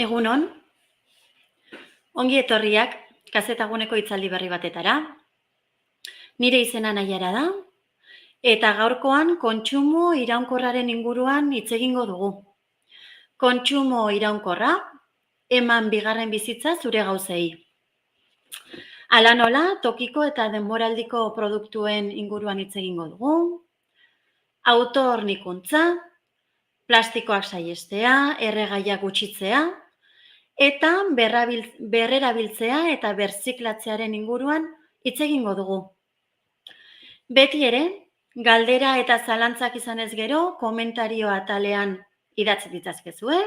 Egunon, ongi etorriak Kazetaguneko hitzaldi berri batetara. Nire izena Naiara da, eta gaurkoan kontsumo iraunkorraren inguruan hitz egingo dugu. Kontsumo iraunkorra, eman bigarren bizitza zure gauzei. Hala nola, tokiko eta denboraldiko produktuen inguruan hitz egingo dugu. Autohornikuntza, plastikoak saihestea, erregaiak gutxitzea, eta berrerabiltzea eta berziklatzearen inguruan hitz egingo dugu. Beti ere, galdera eta zalantzak izanez gero, komentario atalean idatzi ditzazkezue.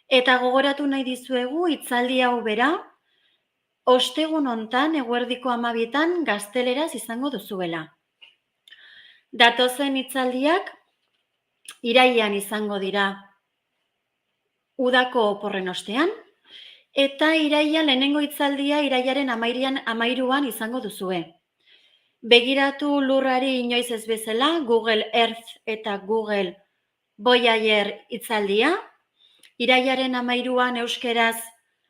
Eta gogoratu nahi dizuegu hitzaldi hau bera, ostegun hontan eguerdiko 12etan gazteleraz izango duzuela. Datozen hitzaldiak irailean izango dira udako oporren ostean, eta irailean lehenengo hitzaldia irailaren 13an izango duzue. Begiratu lurrari inoiz ez bezala, Google Earth eta Google Voyager hitzaldia, irailaren 13an euskeraz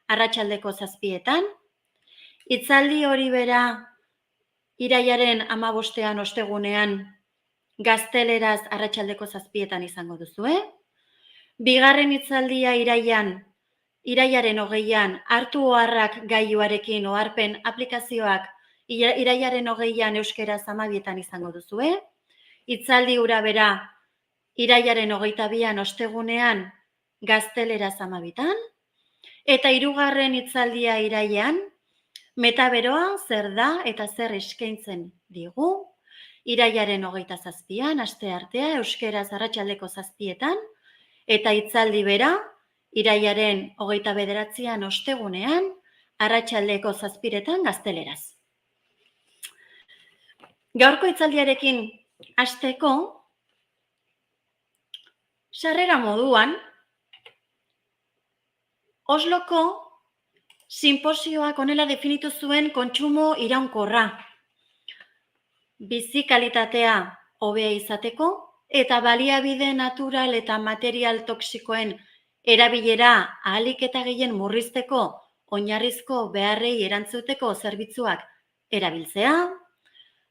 arratsaldeko 7etan, hitzaldi hori bera irailaren 15ean ostegunean gazteleraz arratsaldeko 7etan izango duzue. Bigarren hitzaldia irailaren 20an hartu oharrak gailuarekin oharpen aplikazioak irailaren 20an euskeraz 12etan izango duzue. Hitzaldi hura bera irailaren 22an ostegunean gazteleraz 12etan. Eta hirugarren hitzaldia irailean metaberoa zer da eta zer eskaintzen digu. Irailaren 27an asteartea euskeraz arratsaldeko 7etan. Eta hitzaldi bera, irailaren 29an ostegunean, arratsaldeko 7etan gazteleraz. Gaurko hitzaldiarekin hasteko, sarrera moduan, Osloko sinposioak honela definitu zuen kontsumo iraunkorra. Bizi kalitatea hobea izateko, eta baliabide natural eta material toxikoen erabilera ahalik eta gehien murrizteko oinarrizko beharrei erantzuteko zerbitzuak erabiltzea,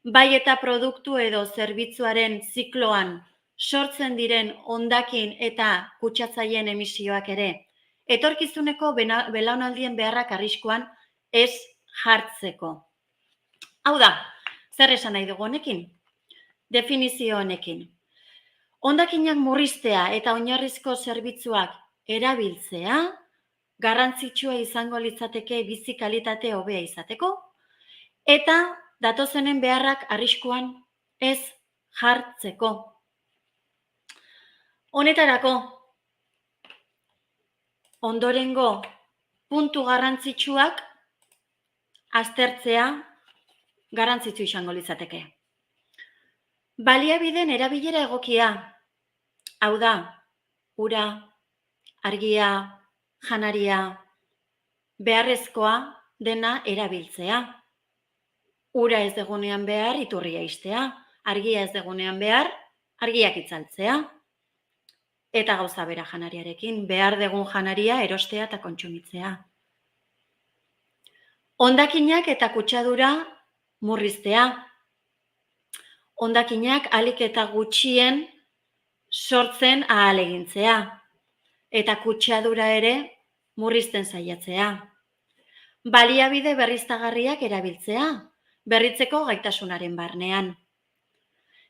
bai eta produktu edo zerbitzuaren zikloan sortzen diren hondakin eta kutsatzaileen emisioak ere, etorkizuneko belaunaldien beharrak arriskuan ez jartzeko. Hau da, zer esan nahi dugu honekin? Definizio honekin. Hondakinak murriztea eta oinarrizko zerbitzuak erabiltzea garrantzitsua izango litzateke bizi kalitate hobea izateko eta datozenen beharrak arriskuan ez jartzeko. Honetarako, ondorengo puntu garrantzitsuak aztertzea garrantzitsu izango litzateke. Baliabideen erabilera egokia. Hau da, ura, argia, janaria, beharrezkoa dena erabiltzea. Ura ez degunean behar, iturria ixtea. Argia ez degunean behar, argiak itzaltzea. Eta gauza bera janariarekin, behar degun janaria erostea eta kontsumitzea. Hondakinak eta kutsadura murriztea. Hondakinak ahalik eta gutxien sortzen ahalegintzea, eta kutsadura ere murrizten saiatzea. Baliabide berriztagarriak erabiltzea, berritzeko gaitasunaren barnean.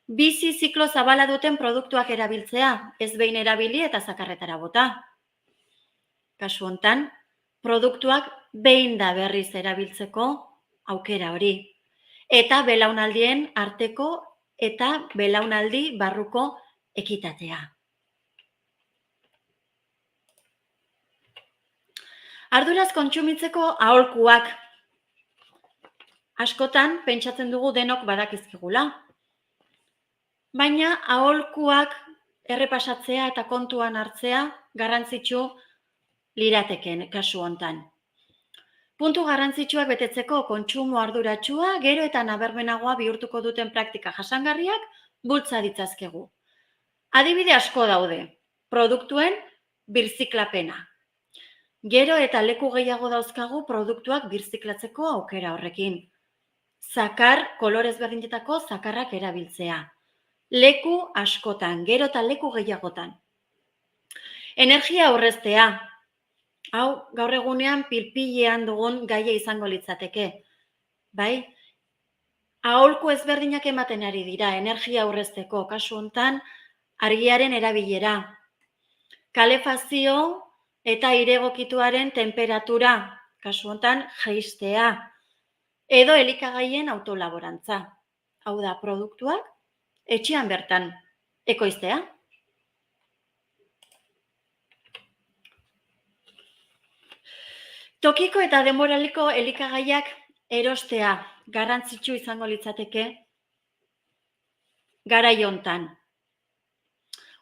Bizi ziklo zabala duten produktuak erabiltzea, ez behin erabili eta zakarretara bota. Kasu hontan, produktuak behin da berriz erabiltzeko aukera hori, eta belaunaldien arteko eta belaunaldi barruko ekitatea. Arduraz kontsumitzeko aholkuak. Askotan pentsatzen dugu denok badakizkigula. Baina aholkuak errepasatzea eta kontuan hartzea garrantzitsu lirateken kasu hontan. Puntu garrantzitsuak betetzeko kontsumo arduratsua gero eta nabarmenagoa bihurtuko duten praktika jasangarriak bultza ditzazkegu. Adibide asko daude, produktuen birziklapena. Gero eta leku gehiago dauzkagu produktuak birziklatzeko aukera horrekin. Zakar, kolorez berdintetako zakarrak erabiltzea. Leku askotan, gero eta leku gehiagotan. Energia aurreztea. Hau, gaur egunean pilpilean dugun gaia izango litzateke. Bai? Aholku ezberdinak ematen ari dira, energia aurrezteko, kasu hontan, argiaren erabilera. Kalefazio eta airegokituaren temperatura, kasu hontan, jaistea. Edo elikagaien autolaborantza. Hau da, produktuak etxean bertan ekoiztea. Tokiko eta denboraliko elikagaiak erostea garrantzitsu izango litzateke garai hontan.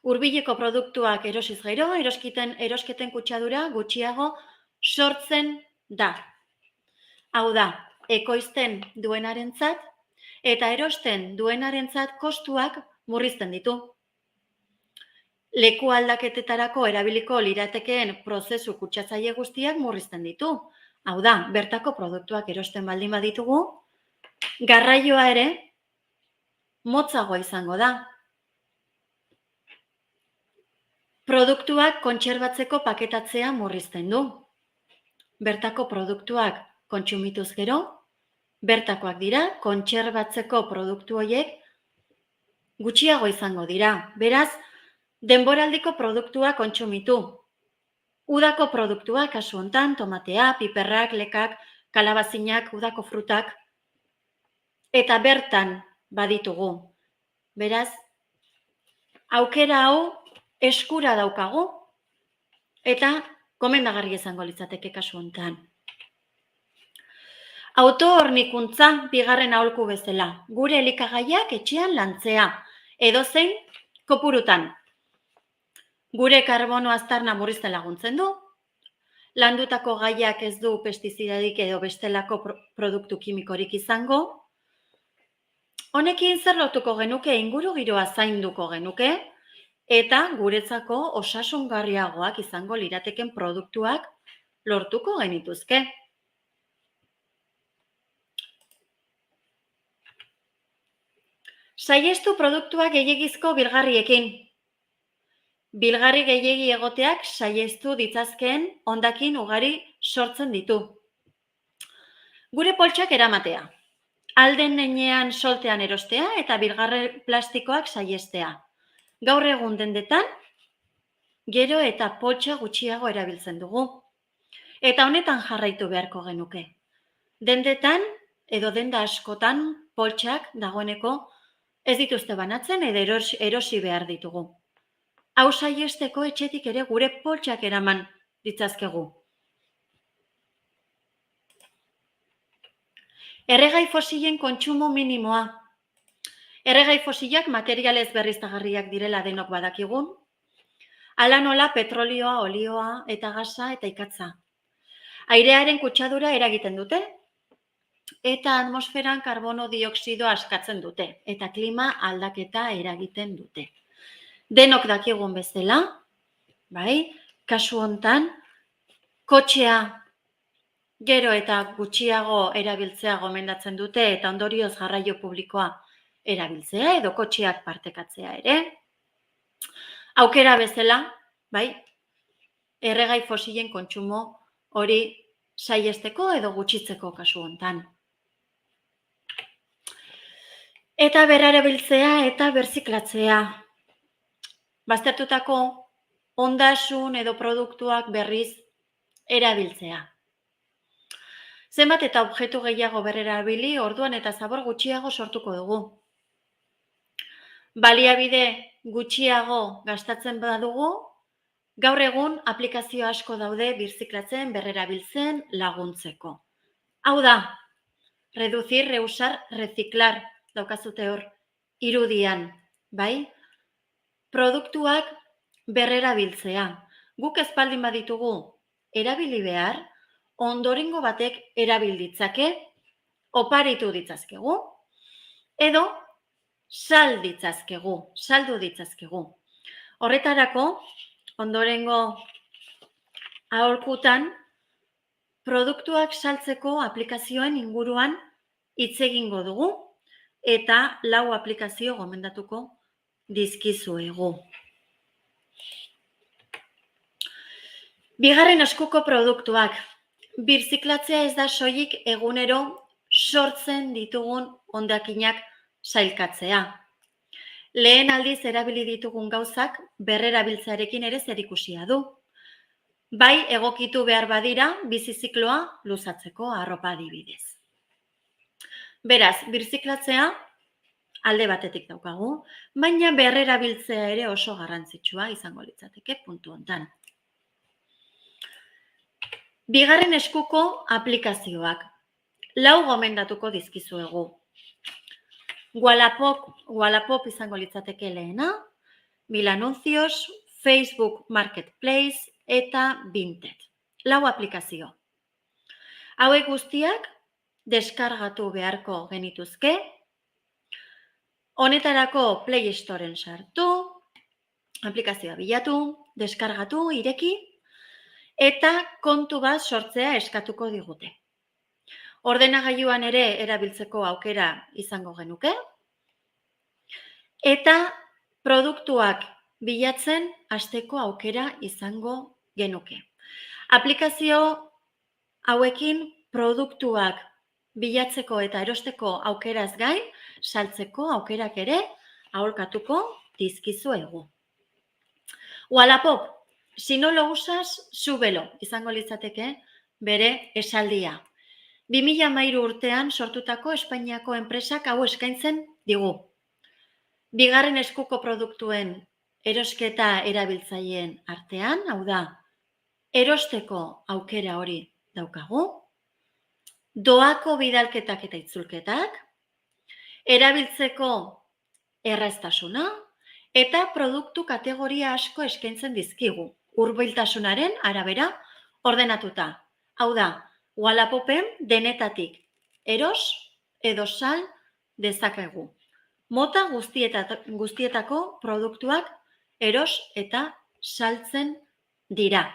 Hurbileko produktuak erosiz gero, erosketen kutsadura gutxiago sortzen da. Hau da, ekoizten duenarentzat eta erosten duenarentzat kostuak murrizten ditu. Leku aldaketetarako erabiliko liratekeen prozesu kutsatzaile guztiak murrizten ditu. Hau da, bertako produktuak erosten baldin baditugu, garraioa ere motzagoa izango da. Produktuak kontserbatzeko paketatzea murrizten du. Bertako produktuak kontsumituz gero, bertakoak dira, kontserbatzeko produktu horiek gutxiago izango dira. Beraz, denboraldiko produktua kontsumitu. Udako produktua, kasu hontan, tomatea, piperrak, lekak, kalabazinak, udako frutak, eta bertan baditugu. Beraz, aukera hau eskura daukagu, eta gomendagarri izango litzateke kasu hontan. Autohornikuntza bigarren aholku bezala, gure elikagaiak etxean lantzea, edozein kopurutan. Gure karbono aztarna murrizten laguntzen du, landutako gaiak ez du pestizidadik edo bestelako produktu kimikorik izango. Honekin zer lortuko genuke, ingurugiroa zainduko genuke, eta guretzako osasungarriagoak izango lirateken produktuak lortuko genituzke. Saihestu produktuak gehiegizko bilgarriekin. Bilgarri gehiegi egoteak saihestu ditzazkeen hondakin ugari sortzen ditu. Gure poltsak eramatea. Alden heinean soltean erostea eta bilgarri plastikoak saihestea. Gaur egun dendetan, gero eta poltsa gutxiago erabiltzen dugu. Eta honetan jarraitu beharko genuke. Dendetan edo denda askotan poltsak dagoeneko ez dituzte banatzen edo erosi behar ditugu. Hau saihesteko etxetik ere gure poltsak eraman ditzazkegu. Erregai fosilen kontsumo minimoa. Erregai fosilak materialez berriztagarriak direla denok badakigun. Hala nola petrolioa, olioa eta gasa eta ikatza. Airearen kutsadura eragiten dute eta atmosferan karbono dioxidoa askatzen dute eta klima aldaketa eragiten dute. Denok dakigun bezala, bai, kasu hontan, kotxea gero eta gutxiago erabiltzea gomendatzen dute eta ondorioz garraio publikoa erabiltzea edo kotxeak partekatzea ere. Aukera bezala, bai, erregai fosilen kontsumo hori saihesteko edo gutxitzeko kasu hontan. Eta berrerabiltzea eta berziklatzea. Baztertutako ondasun edo produktuak berriz erabiltzea. Zenbat eta objektu gehiago berrerabili, orduan eta zabor gutxiago sortuko dugu. Baliabide gutxiago gastatzen badugu, gaur egun aplikazio asko daude birziklatzen, berrerabiltzen laguntzeko. Hau da, reducir, reusar, reciclar, daukazute hor, irudian, bai? Produktuak berrerabiltzea. Guk espaldin baditugu erabili behar, ondorengo batek erabil ditzake, oparitu ditzazkegu, edo saldu ditzazkegu. Horretarako, ondorengo aholkutan produktuak saltzeko aplikazioen inguruan hitz egingo dugu eta 4 aplikazio gomendatuko dizkizuegu. Bigarren eskuko produktuak. Birziklatzea ez da soilik egunero sortzen ditugun hondakinak sailkatzea. Lehen aldiz erabili ditugun gauzak berrerabiltzearekin ere zerikusia du. Bai, egokitu behar badira bizi zikloa luzatzeko, arropa adibidez. Beraz, birziklatzea alde batetik daukagu, baina berrerabiltzea ere oso garrantzitsua izango litzateke puntu hontan. Bigarren eskuko aplikazioak. 4 gomendatuko dizkizuegu. Wallapop izango litzateke lehena, Milanuncios, Facebook Marketplace eta Vinted. 4 aplikazio. Hauek guztiak deskargatu beharko genituzke. Honetarako Play Storeen sartu, aplikazioa bilatu, deskargatu, ireki, eta kontu bat sortzea eskatuko digute. Ordenagailuan ere erabiltzeko aukera izango genuke, eta produktuak bilatzen hasteko aukera izango genuke. Aplikazio hauekin produktuak bilatzeko eta erosteko aukeraz gain, saltzeko aukerak ere aholkatuko dizkizuegu. Wallapop, si no lo usas, súbelo, izango litzateke bere esaldia. 2013 urtean sortutako Espainiako enpresak hau eskaintzen digu. Bigarren eskuko produktuen erosketa erabiltzaileen artean, hau da, erosteko aukera hori daukagu, doako bidalketak eta itzulketak, erabiltzeko erraztasuna, eta produktu kategoria asko eskaintzen dizkigu, hurbiltasunaren arabera ordenatuta. Hau da, Wallapopen denetatik eros edo sal dezakegu. Mota guztietako produktuak eros eta saltzen dira.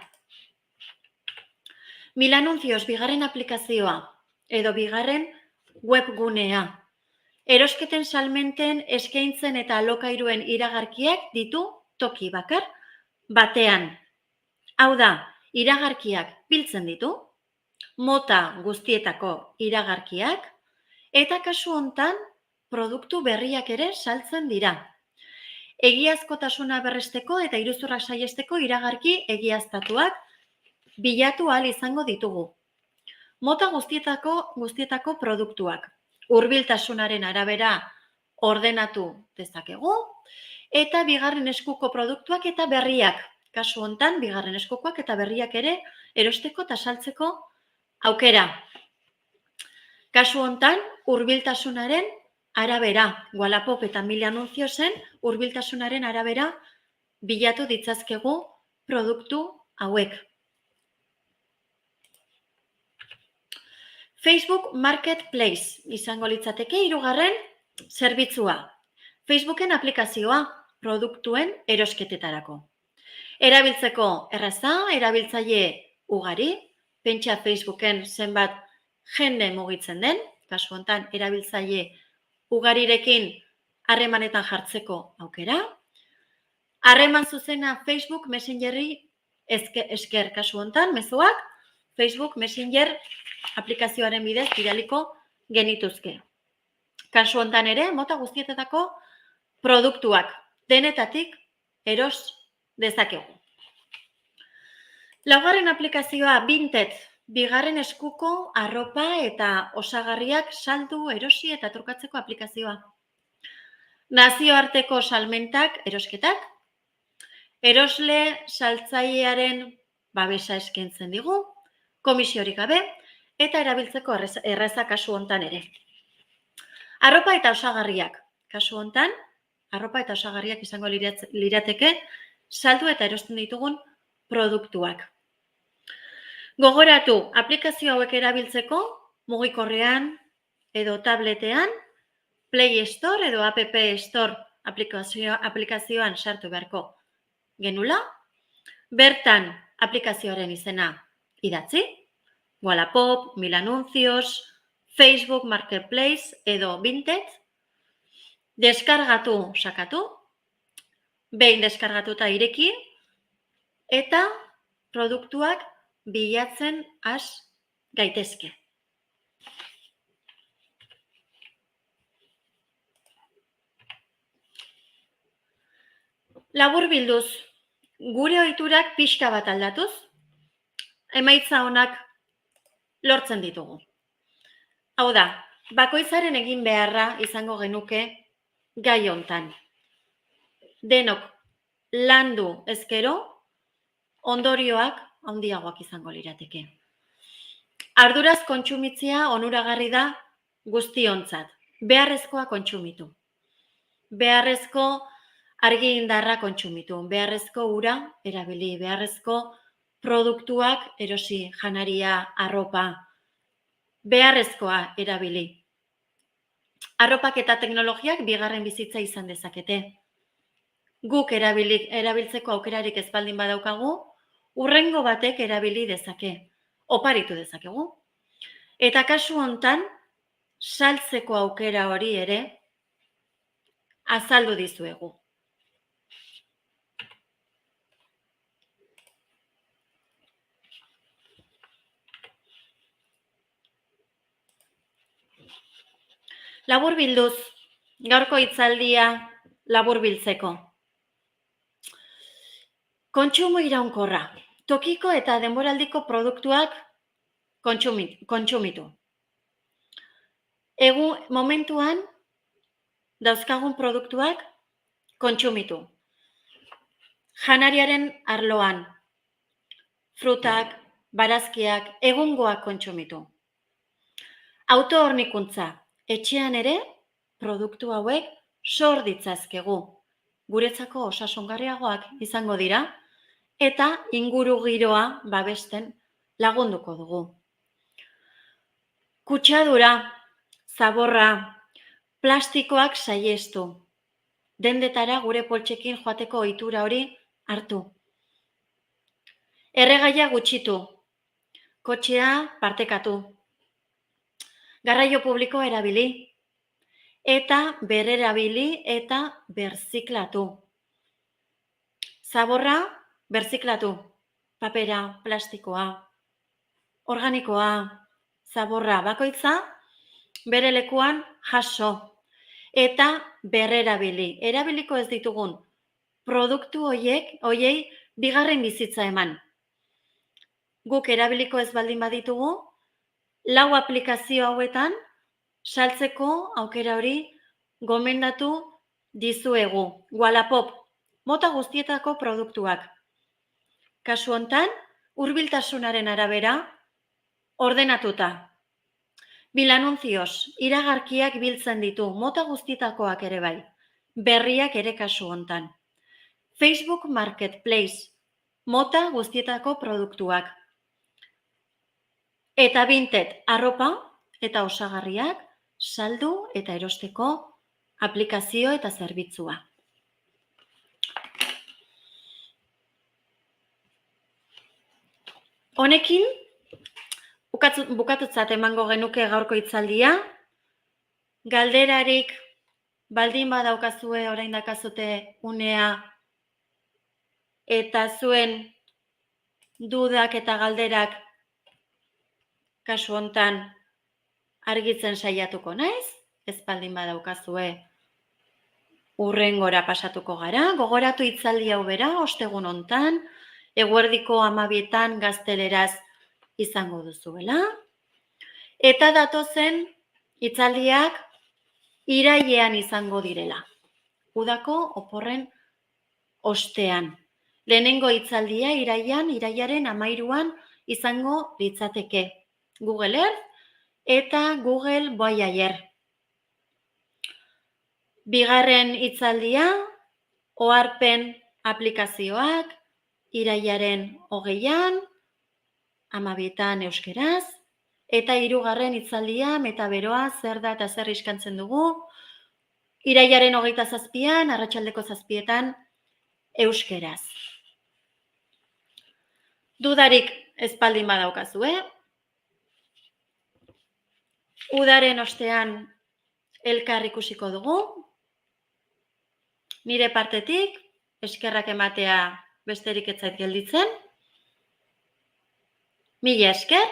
Milanuncios bigarren aplikazioa edo bigarren webgunea. Erosketen salmenten eskaintzen eta alokairuen iragarkiak ditu toki bakar batean. Hau da, iragarkiak biltzen ditu, mota guztietako iragarkiak, eta kasu hontan produktu berriak ere saltzen dira. Egiazkotasuna berresteko eta iruzurrak saihesteko iragarki egiaztatuak bilatu ahal izango ditugu. Mota guztietako produktuak. Hurbiltasunaren arabera ordenatu dezakegu, eta bigarren eskuko produktuak eta berriak. Kasu hontan, bigarren eskukoak eta berriak ere erosteko eta saltzeko aukera. Kasu hontan, hurbiltasunaren arabera, Wallapop eta Milanunciosen hurbiltasunaren arabera bilatu ditzazkegu produktu hauek. Facebook Marketplace izango litzateke 3. zerbitzua. Facebooken aplikazioa produktuen erosketetarako. Erabiltzeko erraza, erabiltzaile ugari, pentsa Facebooken zenbat jende mugitzen den, kasu hontan erabiltzaile ugarirekin harremanetan jartzeko aukera. Harreman zuzena Facebook Messengerri esker, kasu hontan, mezuak Facebook Messenger aplikazioaren bidez bidaliko genituzke. Kasu hontan ere, mota guztietetako produktuak denetatik eros dezakegu. 4. aplikazioa Vinted, bigarren eskuko arropa eta osagarriak saldu, erosi eta trukatzeko aplikazioa. Nazioarteko salmentak, erosketak, erosle saltzailearen babesa eskaintzen digu, komisiorik gabe, eta erabiltzeko erraza kasu hontan ere. Arropa eta osagarriak, kasu hontan, arropa eta osagarriak izango lirateke saldu eta erosten ditugun produktuak. Gogoratu, aplikazio hauek erabiltzeko mugikorrean edo tabletean, Play Store edo App Store aplikazioan sartu beharko genula. Bertan aplikazioaren izena idatzi, Wallapop, Mil Anuncios, Facebook Marketplace edo Vinted, deskargatu sakatu, behin deskargatuta ireki, eta produktuak bilatzen has gaitezke. Laburbilduz, gure ohiturak pixka bat aldatuz, emaitza onak lortzen ditugu. Hau da, bakoitzaren egin beharra izango genuke gai hontan. Denok landu ezkero, ondorioak handiagoak izango lirateke. Arduraz kontsumitzea onuragarri da guztiontzat. Beharrezkoa kontsumitu. Beharrezko argi indarra kontsumitu. Beharrezko ura erabili. Beharrezko produktuak erosi, janaria, arropa. Beharrezkoa erabili. Arropak eta teknologiak bigarren bizitza izan dezakete. Guk erabiltzeko aukerarik ez baldin badaukagu, hurrengo batek erabili dezake, oparitu dezakegu. Eta kasu hontan, saltzeko aukera hori ere azaldu dizuegu. Laburbilduz, gaurko hitzaldia laburbiltzeko. Kontsumo iraunkorra. Tokiko eta denboraldiko produktuak kontsumitu. Momentuan dauzkagun produktuak kontsumitu. Janariaren arloan, frutak, barazkiak, egungoak kontsumitu. Autohornikuntza, etxean ere produktu hauek sor ditzazkegu. Guretzako osasungarriagoak izango dira eta inguru giroa babesten lagunduko dugu. Kutsadura, zaborra, plastikoak saihestu. Dendetara gure poltsekin joateko ohitura hori hartu. Erregaia gutxitu. Kotxea partekatu. Garraio publikoa erabili. Eta berrerabili eta berziklatu. Zaborra, berziklatu. Papera, plastikoa, organikoa, zaborra bakoitza, bere lekuan jaso. Eta berrerabili. Erabiliko ez ditugun produktu horiei bigarren bizitza eman. Guk erabiliko ez baldin baditugu, 4 aplikazio hauetan saltzeko aukera hori gomendatu dizuegu. Wallapop, mota guztietako produktuak. Kasu hontan, hurbiltasunaren arabera ordenatuta. Mil Anuncios, iragarkiak biltzen ditu, mota guztietakoak ere bai. Berriak ere kasu hontan. Facebook Marketplace, mota guztietako produktuak. Eta Vinted, arropa eta osagarriak saldu eta erosteko aplikazio eta zerbitzua. Honekin, bukatutzat emango genuke gaurko hitzaldia. Galderarik baldin badaukazue orain dakazute unea eta zuen dudak eta galderak kasu hontan argitzen saiatuko naiz, ez baldin badaukazue hurrengora pasatuko gara. Gogoratu hitzaldi hau bera, ostegun hontan, eguerdiko 12etan gazteleraz izango duzuela. Eta datozen hitzaldiak irailean izango direla. Udako oporren ostean. Lehenengo hitzaldia irailaren 13an izango litzateke. Google Earth eta Google Voyager. Bigarren hitzaldia, oharpen aplikazioak, irailaren 20an, 12etan euskeraz, eta 3. hitzaldia, metaberoa, zer da eta zer iskantzen dugu, irailaren 27an, arratsaldeko 7etan euskeraz. Dudarik espaldin badaukazu, Udaren ostean elkar ikusiko dugu. Nire partetik, eskerrak ematea besterik ez zait gelditzen. Mila esker,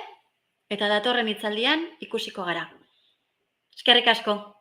eta datorren hitzaldian ikusiko gara. Eskerrik asko.